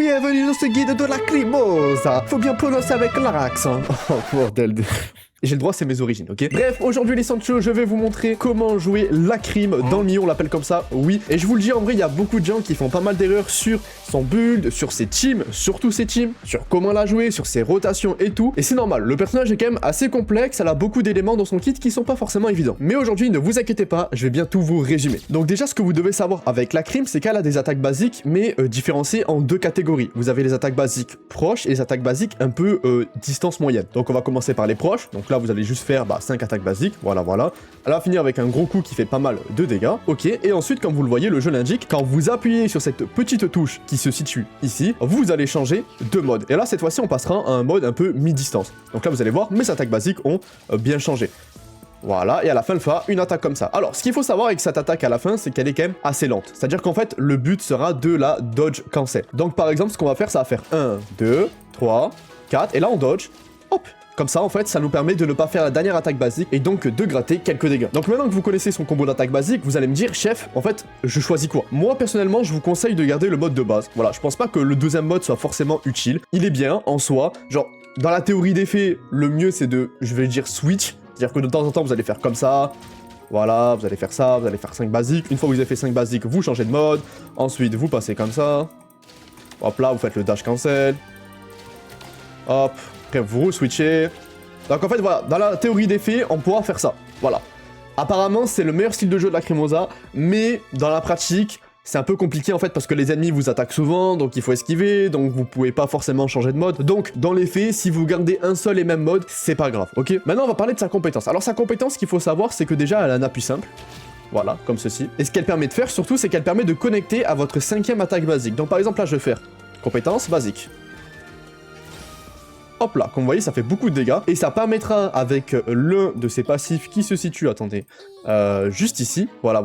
bienvenue dans ce guide de Lacrimosa. Faut bien prononcer avec l'accent. Oh bordel de... J'ai le droit, c'est mes origines, ok? Bref, aujourd'hui les Sancho, je vais vous montrer comment jouer Lacrim dans le milieu, on l'appelle comme ça, oui. Et je vous le dis, en vrai, il y a beaucoup de gens qui font pas mal d'erreurs sur son build, sur ses teams, surtout ses teams, sur comment la jouer, sur ses rotations et tout. Et c'est normal, le personnage est quand même assez complexe, elle a beaucoup d'éléments dans son kit qui sont pas forcément évidents. Mais aujourd'hui, ne vous inquiétez pas, je vais bien tout vous résumer. Donc déjà, ce que vous devez savoir avec Lacrim, c'est qu'elle a des attaques basiques, mais différenciées en deux catégories. Vous avez les attaques basiques proches et les attaques basiques un peu distance moyenne. Donc on va commencer par les proches, donc là vous allez juste faire 5 attaques basiques, voilà. Elle va finir avec un gros coup qui fait pas mal de dégâts, ok. Et ensuite, comme vous le voyez, le jeu l'indique, quand vous appuyez sur cette petite touche qui se situe ici, vous allez changer de mode. Et là, cette fois-ci, on passera à un mode un peu mi-distance. Donc là, vous allez voir, mes attaques basiques ont bien changé. Voilà, et à la fin, elle fera une attaque comme ça. Alors, ce qu'il faut savoir avec cette attaque à la fin, c'est qu'elle est quand même assez lente. C'est-à-dire qu'en fait, le but sera de la dodge cancel. Donc, par exemple, ce qu'on va faire, ça va faire 1, 2, 3, 4, et là, on dodge, hop. Comme ça, en fait, ça nous permet de ne pas faire la dernière attaque basique et donc de gratter quelques dégâts. Donc maintenant que vous connaissez son combo d'attaque basique, vous allez me dire, chef, en fait, je choisis quoi? Moi, personnellement, je vous conseille de garder le mode de base. Voilà, je pense pas que le deuxième mode soit forcément utile. Il est bien, en soi. Genre, dans la théorie des faits, le mieux, c'est de, je vais dire, switch. C'est-à-dire que de temps en temps, vous allez faire comme ça. Voilà, vous allez faire ça, vous allez faire 5 basiques. Une fois que vous avez fait 5 basiques, vous changez de mode. Ensuite, vous passez comme ça. Hop là, vous faites le dash cancel. Hop. Après, vous re-switchez. Donc en fait, voilà, dans la théorie des faits, on pourra faire ça. Voilà. Apparemment, c'est le meilleur style de jeu de Lacrimosa, mais dans la pratique, c'est un peu compliqué en fait, parce que les ennemis vous attaquent souvent, donc il faut esquiver, donc vous pouvez pas forcément changer de mode. Donc, dans les faits, si vous gardez un seul et même mode, c'est pas grave, ok? Maintenant, on va parler de sa compétence. Alors, sa compétence, ce qu'il faut savoir, c'est que déjà, elle a un appui simple. Voilà, comme ceci. Et ce qu'elle permet de faire, surtout, c'est qu'elle permet de connecter à votre 5e attaque basique. Donc, par exemple, là, je vais faire compétence basique. Hop là, comme vous voyez, ça fait beaucoup de dégâts. Et ça permettra, avec l'un de ses passifs qui se situe, attendez, juste ici, voilà,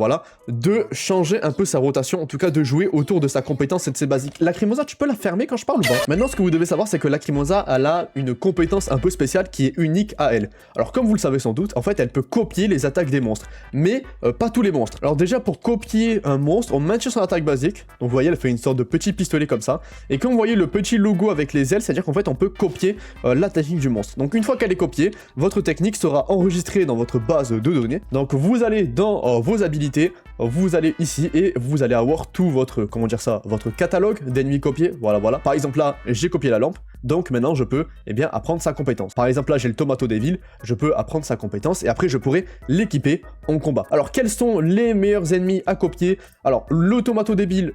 de changer un peu sa rotation, en tout cas de jouer autour de sa compétence et de ses basiques. Lacrimosa, tu peux la fermer quand je parle ou pas? Maintenant, ce que vous devez savoir, c'est que Lacrimosa, elle a une compétence un peu spéciale qui est unique à elle. Alors, comme vous le savez sans doute, en fait, elle peut copier les attaques des monstres, mais pas tous les monstres. Alors déjà, pour copier un monstre, on maintient son attaque basique. Donc, vous voyez, elle fait une sorte de petit pistolet comme ça. Et comme vous voyez le petit logo avec les ailes, c'est-à-dire qu'en fait, on peut copier la technique du monstre. Donc une fois qu'elle est copiée, votre technique sera enregistrée dans votre base de données. Donc vous allez dans vos habilités, vous allez ici et vous allez avoir tout votre, comment dire ça, votre catalogue d'ennemis copiés. Voilà. Par exemple là, j'ai copié la lampe. Donc maintenant je peux apprendre sa compétence. Par exemple là j'ai le Tomato Devil, je peux apprendre sa compétence et après je pourrai l'équiper en combat. Alors quels sont les meilleurs ennemis à copier? Alors le Tomato Devil...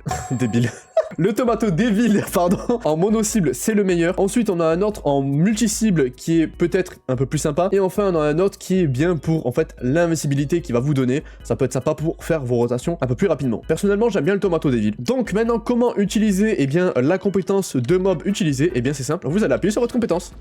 Le Tomato Devil, pardon, en mono-cible, c'est le meilleur. Ensuite, on a un autre en multi-cible qui est peut-être un peu plus sympa. Et enfin, on a un autre qui est bien pour, en fait, l'invincibilité qu'il va vous donner. Ça peut être sympa pour faire vos rotations un peu plus rapidement. Personnellement, j'aime bien le Tomato Devil. Donc, maintenant, comment utiliser, la compétence de mob utilisée? C'est simple, vous allez appuyer sur votre compétence.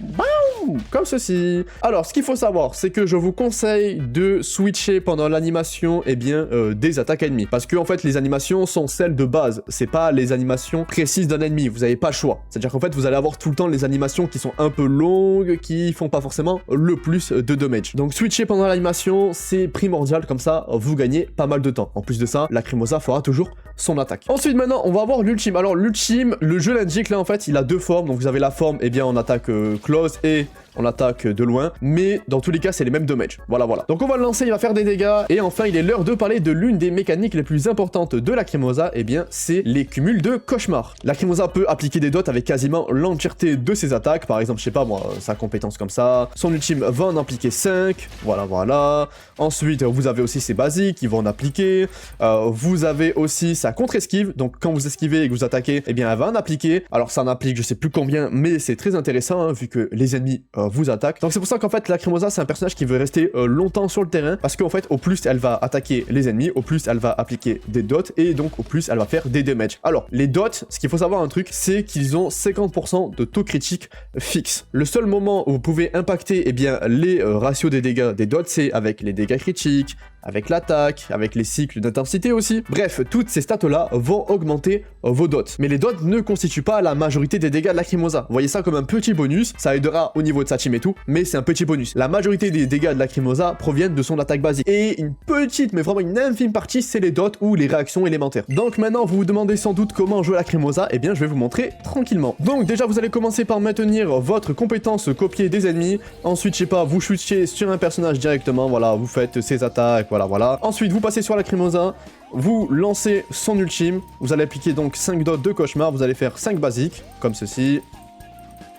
Boum, comme ceci. Alors, ce qu'il faut savoir, c'est que je vous conseille de switcher pendant l'animation, des attaques ennemies. Parce que, en fait, les animations sont celles de base. C'est pas les animations précises d'un ennemi. Vous n'avez pas le choix. C'est-à-dire qu'en fait, vous allez avoir tout le temps les animations qui sont un peu longues, qui font pas forcément le plus de damage. Donc, switcher pendant l'animation, c'est primordial. Comme ça, vous gagnez pas mal de temps. En plus de ça, Lacrimosa fera toujours son attaque. Ensuite, maintenant, on va avoir l'ultime. Alors, l'ultime, le jeu l'indique, là, en fait, il a deux formes. Donc, vous avez la forme, en attaque close et en attaque de loin, mais dans tous les cas c'est les mêmes damages, voilà. Donc on va le lancer, il va faire des dégâts, et enfin il est l'heure de parler de l'une des mécaniques les plus importantes de Lacrimosa, c'est les cumuls de cauchemar. Lacrimosa peut appliquer des dots avec quasiment l'entièreté de ses attaques, par exemple, je sais pas moi, sa compétence comme ça, son ultime va en appliquer 5, voilà. Ensuite, vous avez aussi ses basiques, qui vont en appliquer, vous avez aussi sa contre-esquive, donc quand vous esquivez et que vous attaquez, elle va en appliquer, alors ça en applique je sais plus combien, mais c'est très intéressant, hein, vu que les ennemis vous attaquent. Donc c'est pour ça qu'en fait Lacrimosa c'est un personnage qui veut rester longtemps sur le terrain, parce qu'en fait au plus elle va attaquer les ennemis, au plus elle va appliquer des dots, et donc au plus elle va faire des damages. Alors les dots, ce qu'il faut savoir un truc, c'est qu'ils ont 50% de taux critique fixe. Le seul moment où vous pouvez impacter les ratios des dégâts des dots, c'est avec les dégâts critiques, avec l'attaque, avec les cycles d'intensité aussi. Bref, toutes ces stats-là vont augmenter vos dots. Mais les dots ne constituent pas la majorité des dégâts de Lacrimosa. Vous voyez ça comme un petit bonus, ça aidera au niveau de sa team et tout, mais c'est un petit bonus. La majorité des dégâts de Lacrimosa proviennent de son attaque basique. Et une petite, mais vraiment une infime partie, c'est les dots ou les réactions élémentaires. Donc maintenant, vous vous demandez sans doute comment jouer Lacrimosa, et bien je vais vous montrer tranquillement. Donc déjà, vous allez commencer par maintenir votre compétence copier des ennemis. Ensuite, je sais pas, vous switchez sur un personnage directement, voilà, vous faites ses attaques, voilà. Ensuite, vous passez sur Lacrimosa, vous lancez son ultime, vous allez appliquer donc 5 dots de cauchemar, vous allez faire 5 basiques, comme ceci.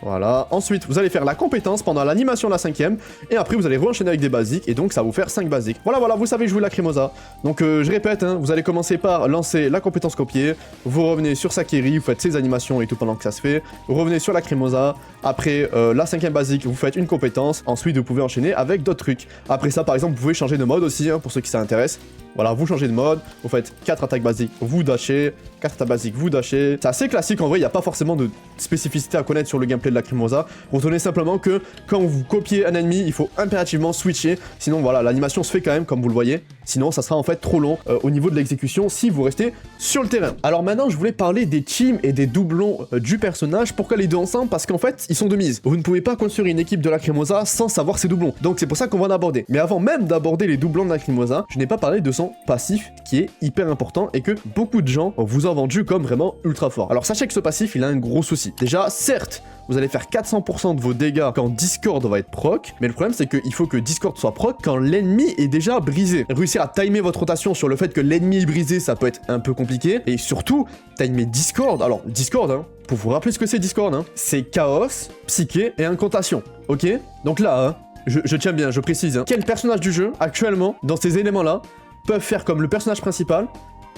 Voilà, ensuite vous allez faire la compétence pendant l'animation de la 5ème, et après vous allez re-enchaîner avec des basiques, et donc ça va vous faire 5 basiques. Voilà, vous savez jouer Lacrimosa. Donc je répète, hein, vous allez commencer par lancer la compétence copier, vous revenez sur Sakiri, vous faites ses animations et tout pendant que ça se fait, vous revenez sur Lacrimosa, après la 5ème basique, vous faites une compétence, ensuite vous pouvez enchaîner avec d'autres trucs. Après ça, par exemple, vous pouvez changer de mode aussi, hein, pour ceux qui s'intéressent. Voilà, vous changez de mode, vous faites 4 attaques basiques, vous dashez, 4 attaques basiques, vous dashez. C'est assez classique en vrai, il n'y a pas forcément de spécificité à connaître sur le gameplay de Lacrimosa. Retenez simplement que quand vous copiez un ennemi, il faut impérativement switcher, sinon voilà, l'animation se fait quand même comme vous le voyez. Sinon, ça sera en fait trop long au niveau de l'exécution si vous restez sur le terrain. Alors maintenant, je voulais parler des teams et des doublons du personnage. Pourquoi les deux ensemble? Parce qu'en fait, ils sont de mise. Vous ne pouvez pas construire une équipe de Lacrimosa sans savoir ses doublons. Donc c'est pour ça qu'on va en aborder. Mais avant même d'aborder les doublons de Lacrimosa, je n'ai pas parlé de son passif qui est hyper important et que beaucoup de gens vous ont vendu comme vraiment ultra fort. Alors sachez que ce passif, il a un gros souci. Déjà, certes, vous allez faire 400% de vos dégâts quand Discord va être proc, mais le problème c'est qu'il faut que Discord soit proc quand l'ennemi est déjà brisé. Réussir à timer votre rotation sur le fait que l'ennemi est brisé, ça peut être un peu compliqué, et surtout, timer Discord. Alors, Discord, hein, pour vous rappeler ce que c'est Discord, hein, c'est chaos, psyché et incantation, ok? Donc là, hein, je tiens bien, je précise, hein, quel personnage du jeu, actuellement, dans ces éléments-là, peuvent faire comme le personnage principal,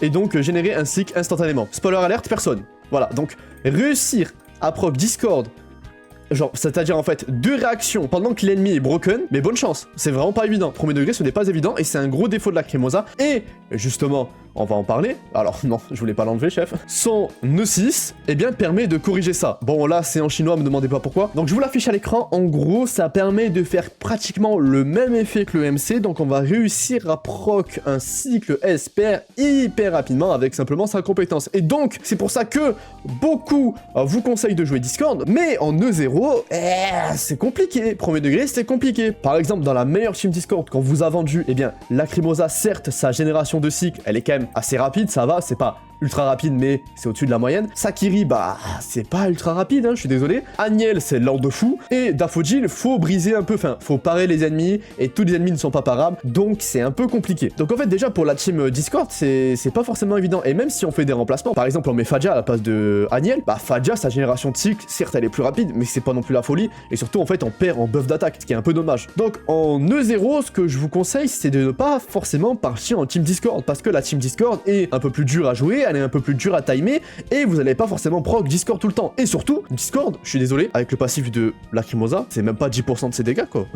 et donc générer un cycle instantanément. Spoiler alert, personne. Voilà, donc réussir à proc Discord, genre, c'est-à-dire en fait 2 réactions pendant que l'ennemi est broken, mais bonne chance, c'est vraiment pas évident. Premier degré, ce n'est pas évident, et c'est un gros défaut de Lacrimosa, et justement, on va en parler. Alors non, je voulais pas l'enlever, chef. Son E6, eh bien, permet de corriger ça. Bon, là, c'est en chinois, me demandez pas pourquoi. Donc, je vous l'affiche à l'écran. En gros, ça permet de faire pratiquement le même effet que le MC. Donc, on va réussir à proc un cycle SPR hyper rapidement avec simplement sa compétence. Et donc, c'est pour ça que beaucoup vous conseillent de jouer Discord. Mais en E0, c'est compliqué. Premier degré, c'est compliqué. Par exemple, dans la meilleure team Discord, quand vous a vendu, eh bien, Lacrimosa, certes, sa génération de cycle, elle est quand même assez rapide, ça va, c'est pas ultra rapide, mais c'est au-dessus de la moyenne. Sakiri, bah, c'est pas ultra rapide, hein, je suis désolé. Agnel, c'est lent de fou. Et Daffodil, faut briser un peu, enfin, faut parer les ennemis, et tous les ennemis ne sont pas parables, donc c'est un peu compliqué. Donc en fait, déjà, pour la team Discord, c'est pas forcément évident. Et même si on fait des remplacements, par exemple, on met Fadja à la place de Agnel, bah, Fadja, sa génération de cycle, certes, elle est plus rapide, mais c'est pas non plus la folie. Et surtout, en fait, on perd en buff d'attaque, ce qui est un peu dommage. Donc, en E0, ce que je vous conseille, c'est de ne pas forcément partir en team Discord, parce que la team Discord est un peu plus dure à jouer, elle est un peu plus dure à timer, et vous n'allez pas forcément proc Discord tout le temps. Et surtout, Discord, je suis désolé, avec le passif de Lacrimosa, c'est même pas 10% de ses dégâts, quoi.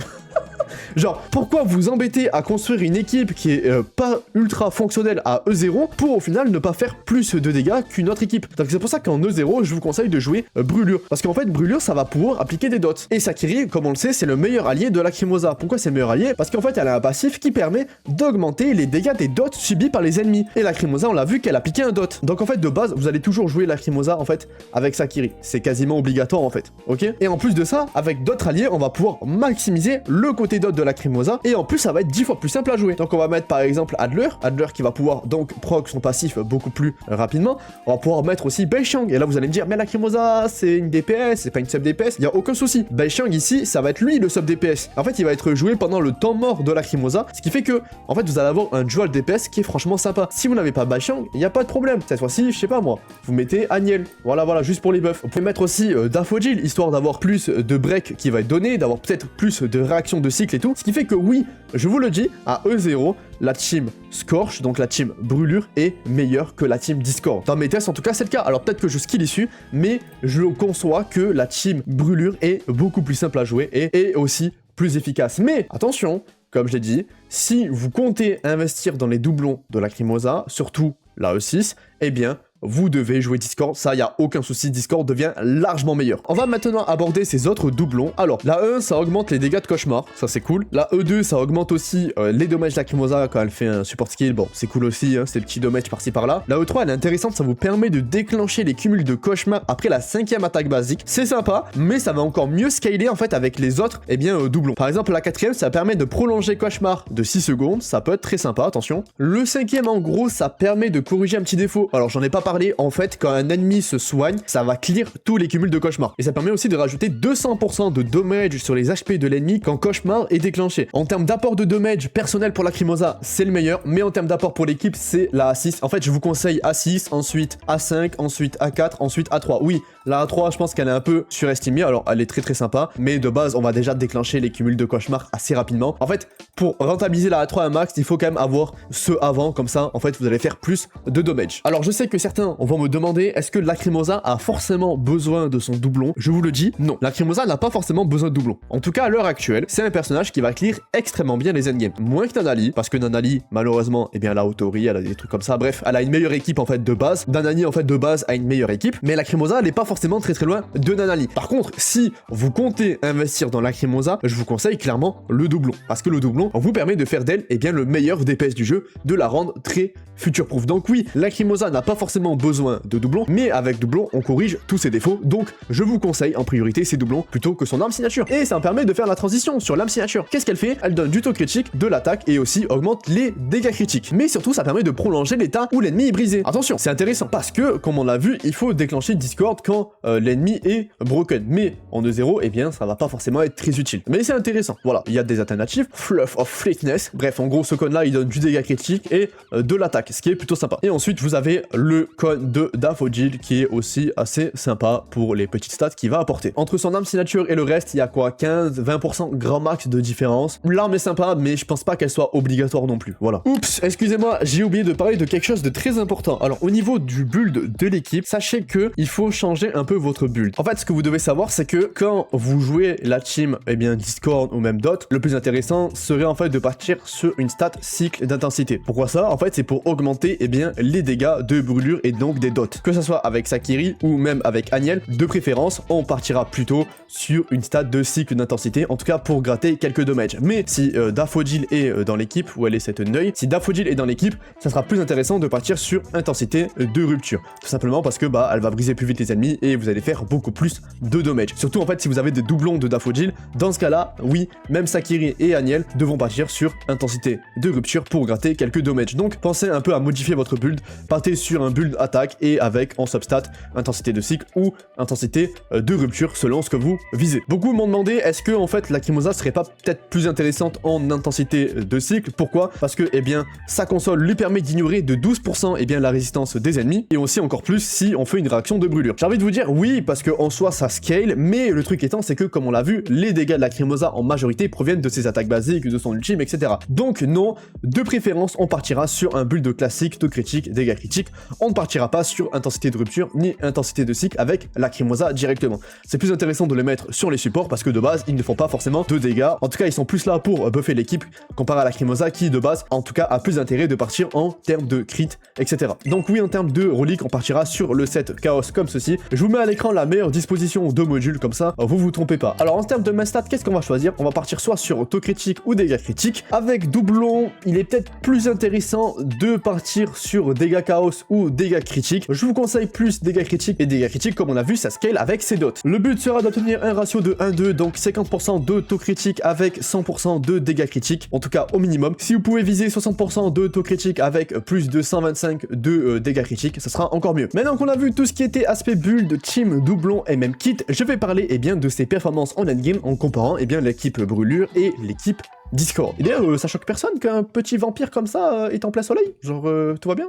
Genre, pourquoi vous embêter à construire une équipe qui est pas ultra fonctionnelle à E0 pour au final ne pas faire plus de dégâts qu'une autre équipe? Donc c'est pour ça qu'en E0, je vous conseille de jouer Brûlure. Parce qu'en fait, Brûlure, ça va pouvoir appliquer des dots. Et Sakiri, comme on le sait, c'est le meilleur allié de Lacrimosa. Pourquoi c'est le meilleur allié? Parce qu'en fait, elle a un passif qui permet d'augmenter les dégâts des dots subis par les ennemis. Et Lacrimosa, on l'a vu qu'elle appliquait un dot. Donc en fait, de base, vous allez toujours jouer Lacrimosa, en fait, avec Sakiri. C'est quasiment obligatoire, en fait. Ok? Et en plus de ça, avec d'autres alliés, on va pouvoir maximiser le côté dot de Lacrimosa, et en plus ça va être 10 fois plus simple à jouer. Donc on va mettre par exemple Adler qui va pouvoir donc proc son passif beaucoup plus rapidement. On va pouvoir mettre aussi Baixiang, et là vous allez me dire mais Lacrimosa c'est une DPS, c'est pas une sub DPS, il y a aucun souci. Baixiang ici ça va être lui le sub DPS. En fait il va être joué pendant le temps mort de Lacrimosa, ce qui fait que en fait vous allez avoir un dual DPS qui est franchement sympa. Si vous n'avez pas Baixiang, il n'y a pas de problème. Cette fois-ci, je sais pas moi, vous mettez Agnel, voilà juste pour les buffs. Vous pouvez mettre aussi Daffodil, histoire d'avoir plus de break qui va être donné, d'avoir peut-être plus de réactions de cycle et tout, ce qui fait que oui, je vous le dis, à E0, la team Scorch, donc la team Brûlure, est meilleure que la team Discord. Dans mes tests, en tout cas, c'est le cas. Alors peut-être que je skill issu, mais je conçois que la team Brûlure est beaucoup plus simple à jouer et aussi plus efficace. Mais attention, comme je l'ai dit, si vous comptez investir dans les doublons de Lacrimosa, surtout la E6, eh bien, vous devez jouer Discord, ça y a aucun souci, Discord devient largement meilleur. On va maintenant aborder ces autres doublons. Alors, la E1 ça augmente les dégâts de cauchemar, ça c'est cool. La E2 ça augmente aussi les dommages Lacrimosa quand elle fait un support skill, bon c'est cool aussi, hein, c'est le petit dommage par-ci par-là. La E3 elle est intéressante, ça vous permet de déclencher les cumuls de cauchemar après la 5e attaque basique. C'est sympa, mais ça va encore mieux scaler en fait avec les autres doublons. Par exemple la 4e ça permet de prolonger cauchemar de 6 secondes, ça peut être très sympa, attention. Le 5e en gros ça permet de corriger un petit défaut. Alors j'en ai pas parlé, en fait quand un ennemi se soigne, ça va clear tous les cumuls de cauchemar. Et ça permet aussi de rajouter 200% de damage sur les HP de l'ennemi quand cauchemar est déclenché. En termes d'apport de damage personnel pour Lacrimosa, c'est le meilleur, mais en termes d'apport pour l'équipe, c'est la A6. En fait, je vous conseille A6, ensuite A5, ensuite A4, ensuite A3. Oui, la A3, je pense qu'elle est un peu surestimée, alors elle est très sympa, mais de base, on va déjà déclencher les cumuls de cauchemar assez rapidement. En fait, pour rentabiliser la A3 à max, il faut quand même avoir ce avant, comme ça, en fait, vous allez faire plus de damage. Alors, je sais que certains vont me demander, est-ce que Lacrimosa a forcément besoin de son doublon? Je vous le dis, non. Lacrimosa n'a pas forcément besoin de doublon. En tout cas, à l'heure actuelle, c'est un personnage qui va clear extrêmement bien les endgames. Moins que Nanali, parce que Nanali, malheureusement, eh bien, elle a Autori, elle a des trucs comme ça. Bref, elle a une meilleure équipe, en fait, de base. Nanali, en fait, de base, a une meilleure équipe. Mais Lacrimosa, elle n'est pas forcément très loin de Nanali. Par contre, si vous comptez investir dans Lacrimosa, je vous conseille clairement le doublon. Parce que le doublon vous permet de faire d'elle, eh bien, le meilleur DPS du jeu, de la rendre très future-proof. Donc oui, Lacrimosa n'a pas forcément besoin de doublon, mais avec doublon, on corrige tous ses défauts. Donc, je vous conseille en priorité ces doublons plutôt que son arme signature. Et ça me permet de faire la transition sur l'arme signature. Qu'est-ce qu'elle fait? Elle donne du taux critique, de l'attaque et aussi augmente les dégâts critiques. Mais surtout, ça permet de prolonger l'état où l'ennemi est brisé. Attention, c'est intéressant parce que, comme on l'a vu, il faut déclencher Discord quand l'ennemi est broken. Mais en E0, eh bien, ça va pas forcément être très utile. Mais c'est intéressant. Voilà, il y a des alternatives. Fluff of Fleetness. Bref, en gros, ce cône-là, il donne du dégât critique et de l'attaque, ce qui est plutôt sympa. Et ensuite, vous avez le cône de Daffodil qui est aussi assez sympa pour les petites stats qu'il va apporter. Entre son arme signature et le reste, il y a quoi, 15-20% grand max de différence. L'arme est sympa, mais je pense pas qu'elle soit obligatoire non plus. Voilà. Oups, excusez-moi, j'ai oublié de parler de quelque chose de très important. Alors, au niveau du build de l'équipe, sachez que il faut changer un peu votre build. En fait, ce que vous devez savoir, c'est que quand vous jouez la team, eh bien, Discord ou même Dot, le plus intéressant serait en fait de partir sur une stat cycle d'intensité. Pourquoi ça? En fait, c'est pour augmenter, eh bien, les dégâts de brûlure et donc des dots. Que ça soit avec Sakiri ou même avec Aniel, de préférence, on partira plutôt sur une stat de cycle d'intensité, en tout cas pour gratter quelques dommages. Mais si Daffodil est dans l'équipe, où elle est cette Neuil, si Daffodil est dans l'équipe, ça sera plus intéressant de partir sur intensité de rupture. Tout simplement parce que bah elle va briser plus vite les ennemis et vous allez faire beaucoup plus de dommages. Surtout en fait si vous avez des doublons de Daffodil, dans ce cas-là, oui, même Sakiri et Aniel devront partir sur intensité de rupture pour gratter quelques dommages. Donc pensez un peu à modifier votre build, partez sur un build attaque et avec en substat intensité de cycle ou intensité de rupture selon ce que vous visez. Beaucoup m'ont demandé est-ce que en fait Lacrimosa serait pas peut-être plus intéressante en intensité de cycle. Pourquoi? Parce que eh bien sa console lui permet d'ignorer de 12% eh bien la résistance des ennemis et aussi encore plus si on fait une réaction de brûlure. J'ai envie de vous dire oui parce que en soi ça scale, mais le truc étant c'est que comme on l'a vu, les dégâts de Lacrimosa en majorité proviennent de ses attaques basiques, de son ultime, etc. Donc non, de préférence on partira sur un build classique de critique, dégâts critiques. On ne partira pas sur intensité de rupture ni intensité de cycle avec Lacrimosa directement. C'est plus intéressant de les mettre sur les supports parce que de base ils ne font pas forcément de dégâts. En tout cas ils sont plus là pour buffer l'équipe comparé à Lacrimosa qui de base en tout cas a plus d'intérêt de partir en termes de crit, etc. Donc oui en termes de relique on partira sur le set Chaos comme ceci. Je vous mets à l'écran la meilleure disposition de modules comme ça vous vous trompez pas. Alors en termes de main stat qu'est-ce qu'on va choisir? On va partir soit sur auto critique ou dégâts critiques. Avec doublon il est peut-être plus intéressant de partir sur dégâts chaos ou dégâts critiques. Je vous conseille plus dégâts critiques et dégâts critiques comme on a vu ça scale avec ses dots. Le but sera d'obtenir un ratio de 1-2 donc 50% de taux critique avec 100% de dégâts critiques en tout cas au minimum. Si vous pouvez viser 60% de taux critique avec plus de 125 de dégâts critiques ça sera encore mieux. Maintenant qu'on a vu tout ce qui était aspect build, team, doublon et même kit, je vais parler eh bien de ses performances en endgame en comparant eh bien l'équipe brûlure et l'équipe Discord. Et d'ailleurs ça choque personne qu'un petit vampire comme ça est en plein soleil? Genre tout va bien?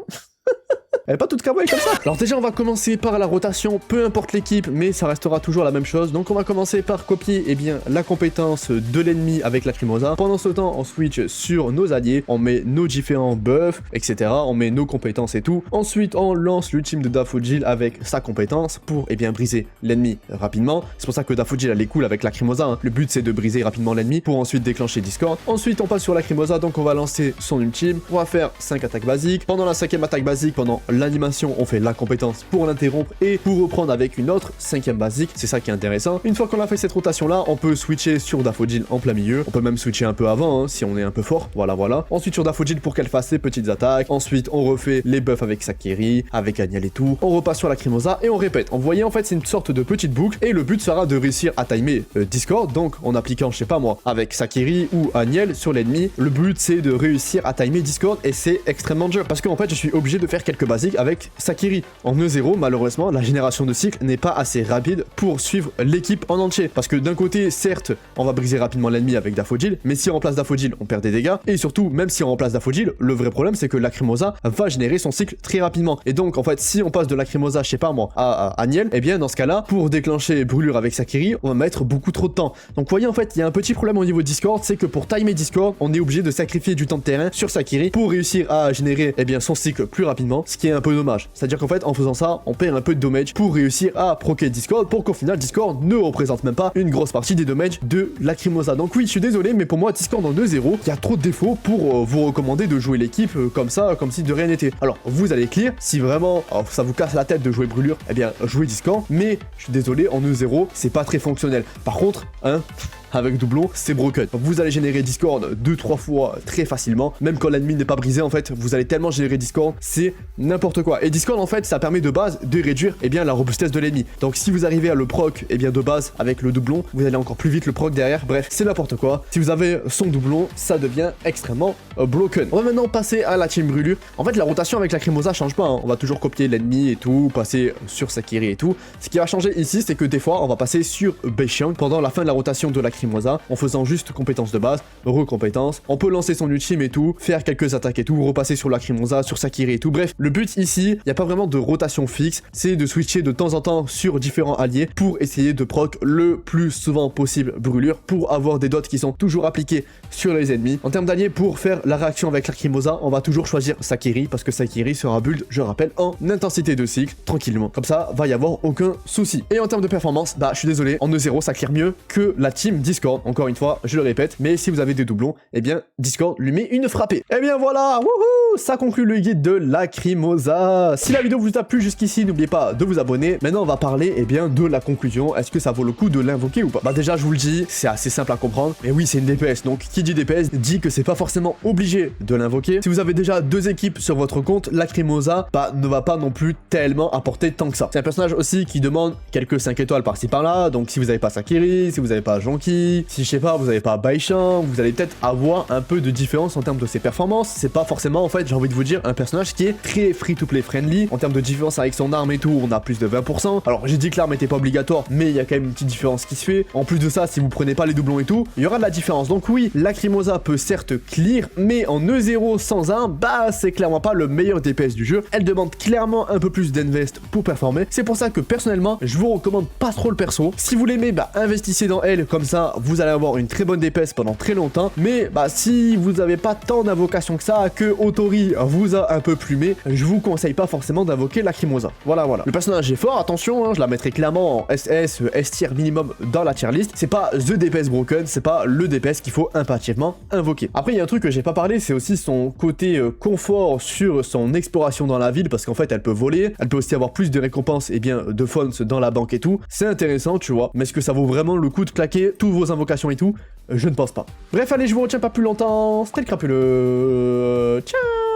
Elle est pas toute kawaii comme ça. Alors déjà on va commencer par la rotation, peu importe l'équipe, mais ça restera toujours la même chose. Donc on va commencer par copier eh bien, la compétence de l'ennemi avec Lacrimosa. Pendant ce temps on switch sur nos alliés, on met nos différents buffs, etc. On met nos compétences et tout. Ensuite on lance l'ultime de Daffodil avec sa compétence pour eh bien, briser l'ennemi rapidement. C'est pour ça que Daffodil elle est cool avec Lacrimosa. Hein. Le but c'est de briser rapidement l'ennemi pour ensuite déclencher Discord. Ensuite on passe sur Lacrimosa, donc on va lancer son ultime. On va faire 5 attaques basiques. Pendant la 5e attaque basique, pendant l'animation, on fait la compétence pour l'interrompre et pour reprendre avec une autre, 5ème basique, c'est ça qui est intéressant. Une fois qu'on a fait cette rotation là, on peut switcher sur Daffodil en plein milieu, on peut même switcher un peu avant, hein, si on est un peu fort, voilà. Ensuite sur Daffodil pour qu'elle fasse ses petites attaques, ensuite on refait les buffs avec Sakiri, avec Agnel et tout, on repasse sur Lacrimosa et on répète. Vous voyez, en fait c'est une sorte de petite boucle et le but sera de réussir à timer Discord, donc en appliquant, je sais pas moi, avec Sakiri ou Agnel sur l'ennemi, le but c'est de réussir à timer Discord et c'est extrêmement dur parce qu'en fait je suis obligé de faire quelques basiques avec Sakiri. En E0, malheureusement, la génération de cycle n'est pas assez rapide pour suivre l'équipe en entier, parce que d'un côté, certes, on va briser rapidement l'ennemi avec Daffodil, mais si on remplace Daffodil, on perd des dégâts, et surtout, même si on remplace Daffodil, le vrai problème c'est que Lacrimosa va générer son cycle très rapidement, et donc en fait, si on passe de Lacrimosa, je sais pas moi, à Agnel, et bien dans ce cas-là, pour déclencher brûlure avec Sakiri, on va mettre beaucoup trop de temps. Donc vous voyez, en fait, il y a un petit problème au niveau Discord, c'est que pour timer Discord, on est obligé de sacrifier du temps de terrain sur Sakiri pour réussir à générer son cycle plus rapidement, ce qui est un peu dommage. C'est-à-dire qu'en fait, en faisant ça, on perd un peu de damage pour réussir à proquer Discord, pour qu'au final, Discord ne représente même pas une grosse partie des damages de Lacrimosa. Donc oui, je suis désolé, mais pour moi, Discord en 2-0, il y a trop de défauts pour vous recommander de jouer l'équipe comme ça, comme si de rien n'était. Alors, vous allez clear, si vraiment ça vous casse la tête de jouer brûlure, jouez Discord, mais je suis désolé, en 2-0, c'est pas très fonctionnel. Par contre, avec doublon, c'est broken. Donc vous allez générer Discord 2-3 fois très facilement, même quand l'ennemi n'est pas brisé en fait, vous allez tellement générer Discord, c'est n'importe quoi. Et Discord en fait, ça permet de base de réduire la robustesse de l'ennemi. Donc si vous arrivez à le proc de base avec le doublon, vous allez encore plus vite le proc derrière, bref, c'est n'importe quoi. Si vous avez son doublon, ça devient extrêmement broken. On va maintenant passer à la team brûlure. En fait, la rotation avec Lacrimosa change pas, hein. On va toujours copier l'ennemi et tout, passer sur Sakiri et tout. Ce qui va changer ici, c'est que des fois, on va passer sur Beixiang pendant la fin de la rotation de Lacrimosa, en faisant juste compétences de base, recompétences. On peut lancer son ultime et tout, faire quelques attaques et tout, repasser sur Lacrimosa, sur Sakiri et tout. Bref, le but ici, il n'y a pas vraiment de rotation fixe, c'est de switcher de temps en temps sur différents alliés pour essayer de proc le plus souvent possible brûlure, pour avoir des dots qui sont toujours appliqués sur les ennemis. En termes d'alliés, pour faire la réaction avec Lacrimosa, on va toujours choisir Sakiri, parce que Sakiri sera build, je rappelle, en intensité de cycle, tranquillement. Comme ça, va y avoir aucun souci. Et en termes de performance, je suis désolé, en E0, ça clear mieux que la team Discord. Encore une fois, je le répète, mais si vous avez des doublons, Discord lui met une frappée. Voilà, wouhou, ça conclut le guide de Lacrimosa. Si la vidéo vous a plu jusqu'ici, n'oubliez pas de vous abonner. Maintenant, on va parler, de la conclusion. Est-ce que ça vaut le coup de l'invoquer ou pas? Déjà, je vous le dis, c'est assez simple à comprendre. Mais oui, c'est une DPS, donc qui dit DPS dit que c'est pas forcément obligé de l'invoquer. Si vous avez déjà 2 équipes sur votre compte, Lacrimosa ne va pas non plus tellement apporter tant que ça. C'est un personnage aussi qui demande quelques 5 étoiles par-ci par-là, donc si vous n'avez pas Sakiri, si vous n'avez pas Jonki, si je sais pas, vous n'avez pas Beixiang, vous allez peut-être avoir un peu de différence en termes de ses performances. C'est pas forcément, en fait, j'ai envie de vous dire, un personnage qui est très free-to-play friendly. En termes de différence avec son arme et tout, on a plus de 20%. Alors, j'ai dit que l'arme était pas obligatoire, mais il y a quand même une petite différence qui se fait. En plus de ça, si vous prenez pas les doublons et tout, il y aura de la différence. Donc oui, Lacrimosa peut certes clear, mais en E0 sans arme, c'est clairement pas le meilleur DPS du jeu. Elle demande clairement un peu plus d'invest pour performer. C'est pour ça que personnellement, je vous recommande pas trop le perso. Si vous l'aimez, investissez dans elle, comme ça, vous allez avoir une très bonne DPS pendant très longtemps. Mais si vous n'avez pas tant d'invocations que ça, que Otori vous a un peu plumé, je vous conseille pas forcément d'invoquer Lacrimosa. Voilà. Le personnage est fort, attention, je la mettrai clairement en SS, S tier minimum dans la tier list. C'est pas the DPS broken, c'est pas le DPS qu'il faut impérativement invoquer. Après, il y a un truc que j'ai pas parlé, c'est aussi son côté confort sur son exploration dans la ville, parce qu'en fait, elle peut voler, elle peut aussi avoir plus de récompenses de funds dans la banque et tout. C'est intéressant, tu vois, mais est-ce que ça vaut vraiment le coup de claquer toutes vos invocations et tout? Je ne pense pas. Bref, allez, je vous retiens pas plus longtemps. C'était le crapuleux. Ciao!